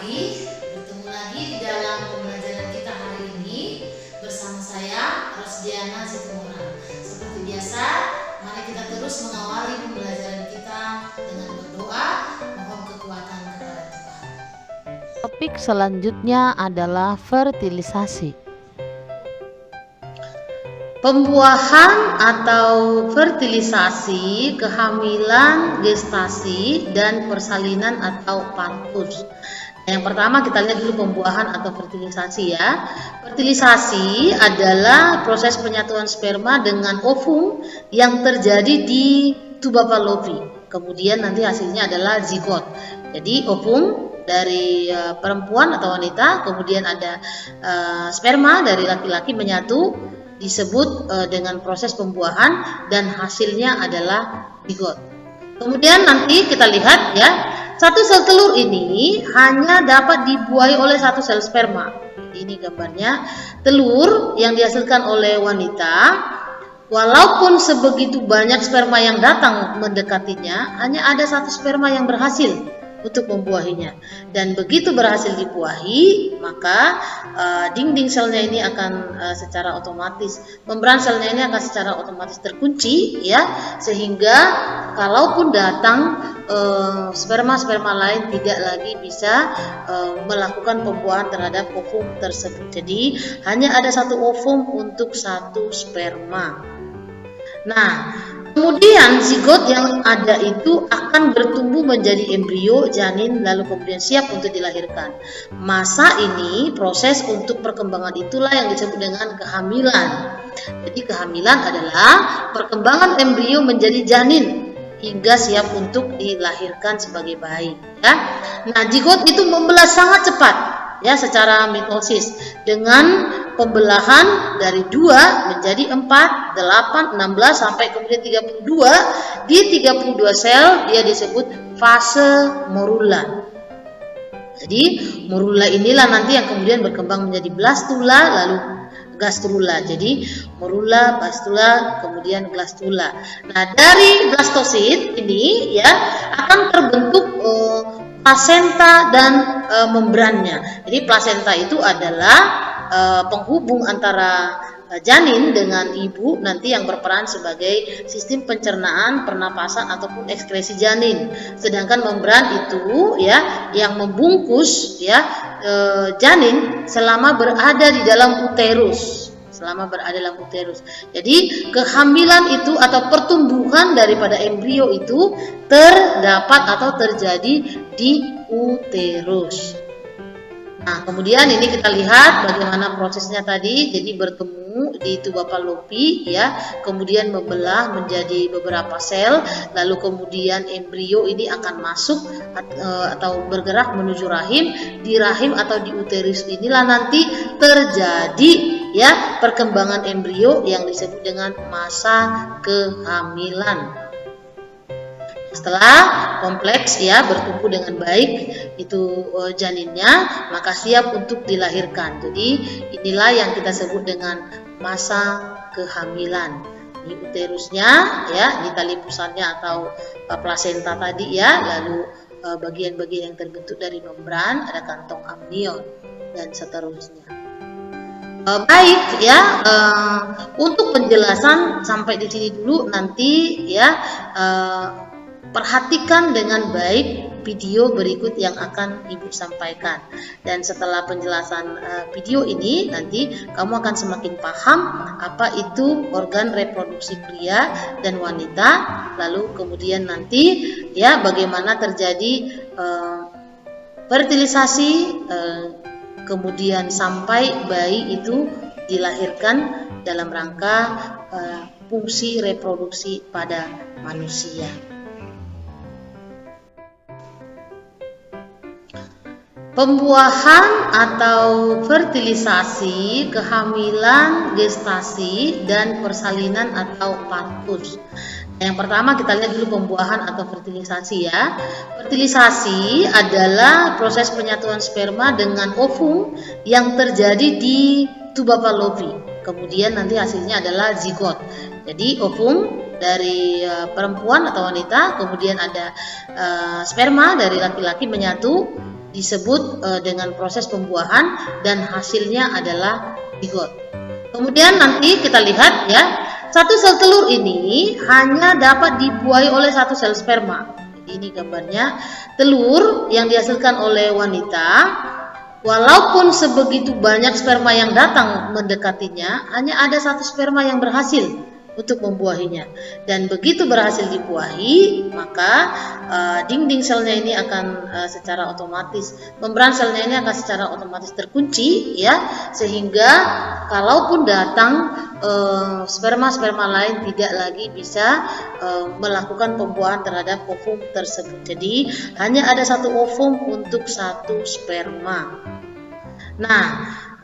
lagi, bertemu lagi di dalam pembelajaran kita hari ini bersama saya Rosdiana Situmorang. Seperti biasa, mari kita terus mengawali pembelajaran kita dengan berdoa, mohon kekuatan kepada Tuhan. Topik selanjutnya adalah fertilisasi. Pembuahan atau fertilisasi, kehamilan, gestasi, dan persalinan atau partus. Yang pertama kita lihat dulu pembuahan atau fertilisasi ya. Fertilisasi adalah proses penyatuan sperma dengan ovum yang terjadi di tuba Fallopi. Kemudian nanti hasilnya adalah zigot. Jadi ovum dari perempuan atau wanita, kemudian ada sperma dari laki-laki menyatu, disebut dengan proses pembuahan dan hasilnya adalah zigot. Kemudian nanti kita lihat ya, satu sel telur ini hanya dapat dibuahi oleh satu sel sperma. Ini gambarnya telur yang dihasilkan oleh wanita. Walaupun sebegitu banyak sperma yang datang mendekatinya, hanya ada satu sperma yang berhasil untuk membuahinya. Dan begitu berhasil dibuahi, maka dinding selnya ini akan secara otomatis, membran selnya ini akan secara otomatis terkunci ya, sehingga kalaupun datang sperma-sperma lain tidak lagi bisa melakukan pembuahan terhadap ovum tersebut. Jadi hanya ada satu ovum untuk satu sperma. Nah, kemudian zigot yang ada itu akan bertumbuh menjadi embrio, janin, lalu kemudian siap untuk dilahirkan. Masa ini proses untuk perkembangan itulah yang disebut dengan kehamilan. Jadi kehamilan adalah perkembangan embrio menjadi janin hingga siap untuk dilahirkan sebagai bayi. Ya. Nah, zigot itu membelah sangat cepat ya secara mitosis dengan pembelahan dari 2 menjadi 4, 8, 16 sampai kemudian 32. Di 32 sel dia disebut fase morula. Jadi morula inilah nanti yang kemudian berkembang menjadi blastula lalu gastrula. Jadi morula, blastula, kemudian gastrula. Nah, dari blastosit ini ya akan terbentuk plasenta dan membrannya. Jadi plasenta itu adalah penghubung antara janin dengan ibu nanti yang berperan sebagai sistem pencernaan, pernapasan ataupun ekskresi janin. Sedangkan membran itu ya yang membungkus ya janin selama berada di dalam uterus. Jadi kehamilan itu atau pertumbuhan daripada embrio itu terdapat atau terjadi di uterus. Nah, kemudian ini kita lihat bagaimana prosesnya tadi. Jadi bertemu di tuba Fallopi ya, kemudian membelah menjadi beberapa sel, lalu kemudian embrio ini akan masuk atau bergerak menuju rahim. Di rahim atau di uterus inilah nanti terjadi ya perkembangan embrio yang disebut dengan masa kehamilan. Setelah kompleks ya bertumbuh dengan baik itu janinnya, maka siap untuk dilahirkan. Jadi inilah yang kita sebut dengan masa kehamilan. Ini uterusnya ya, ini tali pusatnya atau plasenta tadi ya, lalu bagian-bagian yang terbentuk dari membran, ada kantong amnion dan seterusnya. Baik ya, untuk penjelasan sampai di sini dulu. Nanti ya perhatikan dengan baik video berikut yang akan Ibu sampaikan. Dan setelah penjelasan video ini, nanti kamu akan semakin paham apa itu organ reproduksi pria dan wanita. Lalu kemudian nanti ya bagaimana terjadi fertilisasi, kemudian sampai bayi itu dilahirkan dalam rangka fungsi reproduksi pada manusia. Pembuahan atau fertilisasi, kehamilan, gestasi, dan persalinan atau partus. Yang pertama kita lihat dulu pembuahan atau fertilisasi ya. Fertilisasi adalah proses penyatuan sperma dengan ovum yang terjadi di tuba Fallopi. Kemudian nanti hasilnya adalah zigot. Jadi ovum dari perempuan atau wanita, kemudian ada sperma dari laki-laki menyatu, disebut dengan proses pembuahan dan hasilnya adalah zigot. Kemudian nanti kita lihat ya, satu sel telur ini hanya dapat dibuahi oleh satu sel sperma. Jadi ini gambarnya telur yang dihasilkan oleh wanita. Walaupun sebegitu banyak sperma yang datang mendekatinya, hanya ada satu sperma yang berhasil untuk membuahinya. Dan begitu berhasil dibuahi, maka dinding selnya ini akan secara otomatis, membran selnya ini akan secara otomatis terkunci ya, sehingga kalaupun datang sperma-sperma lain tidak lagi bisa melakukan pembuahan terhadap ovum tersebut. Jadi hanya ada satu ovum untuk satu sperma. Nah,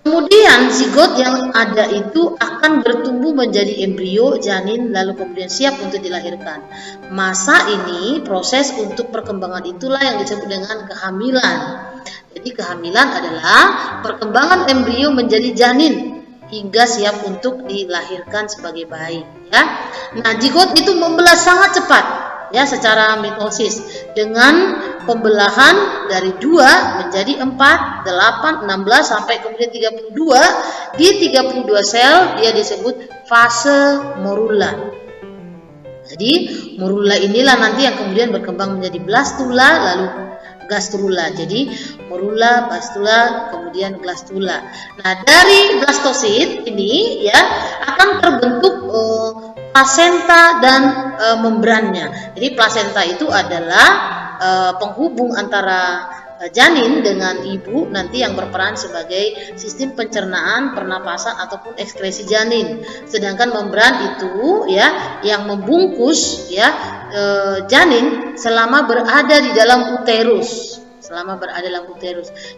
kemudian zigot yang ada itu akan bertumbuh menjadi embrio, janin, lalu kemudian siap untuk dilahirkan. Masa ini proses untuk perkembangan itulah yang disebut dengan kehamilan. Jadi kehamilan adalah perkembangan embrio menjadi janin hingga siap untuk dilahirkan sebagai bayi. Ya. Nah, zigot itu membelah sangat cepat ya secara mitosis dengan pembelahan dari 2 menjadi 4, 8, 16 sampai kemudian 32. Di 32 sel dia disebut fase morula. Jadi morula inilah nanti yang kemudian berkembang menjadi blastula lalu gastrula. Jadi morula, blastula, kemudian gastrula. Nah, dari blastosit ini ya akan terbentuk plasenta dan membrannya. Jadi plasenta itu adalah penghubung antara janin dengan ibu nanti yang berperan sebagai sistem pencernaan, pernapasan ataupun ekskresi janin. Sedangkan membran itu ya yang membungkus ya janin selama berada di dalam uterus.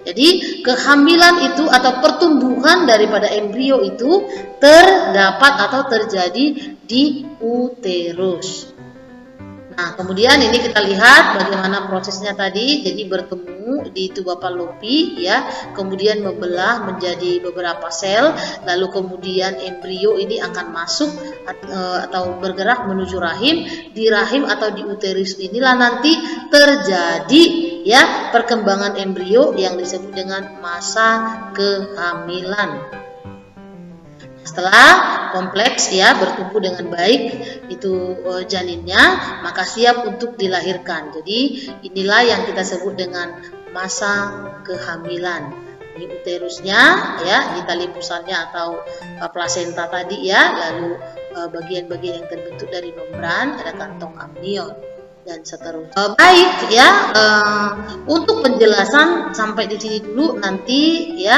Jadi kehamilan itu atau pertumbuhan daripada embrio itu terdapat atau terjadi di uterus. Nah, kemudian ini kita lihat bagaimana prosesnya tadi. Jadi bertemu di tuba Fallopi ya, kemudian membelah menjadi beberapa sel, lalu kemudian embrio ini akan masuk atau bergerak menuju rahim. Di rahim atau di uterus inilah nanti terjadi ya perkembangan embrio yang disebut dengan masa kehamilan. Setelah kompleks ya bertumbuh dengan baik itu janinnya, maka siap untuk dilahirkan. Jadi inilah yang kita sebut dengan masa kehamilan. Di uterusnya ya, di tali pusatnya atau plasenta tadi ya, lalu bagian-bagian yang terbentuk dari membran, ada kantong amnion dan seterusnya. Baik ya, untuk penjelasan sampai di sini dulu. Nanti ya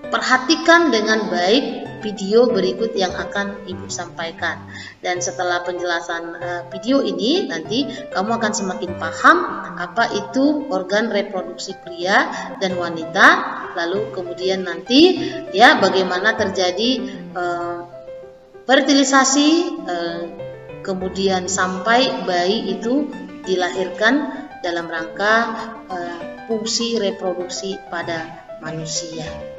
perhatikan dengan baik video berikut yang akan Ibu sampaikan. Dan setelah penjelasan video ini, nanti kamu akan semakin paham apa itu organ reproduksi pria dan wanita. Lalu kemudian nanti ya bagaimana terjadi fertilisasi, kemudian sampai bayi itu dilahirkan dalam rangka fungsi reproduksi pada manusia.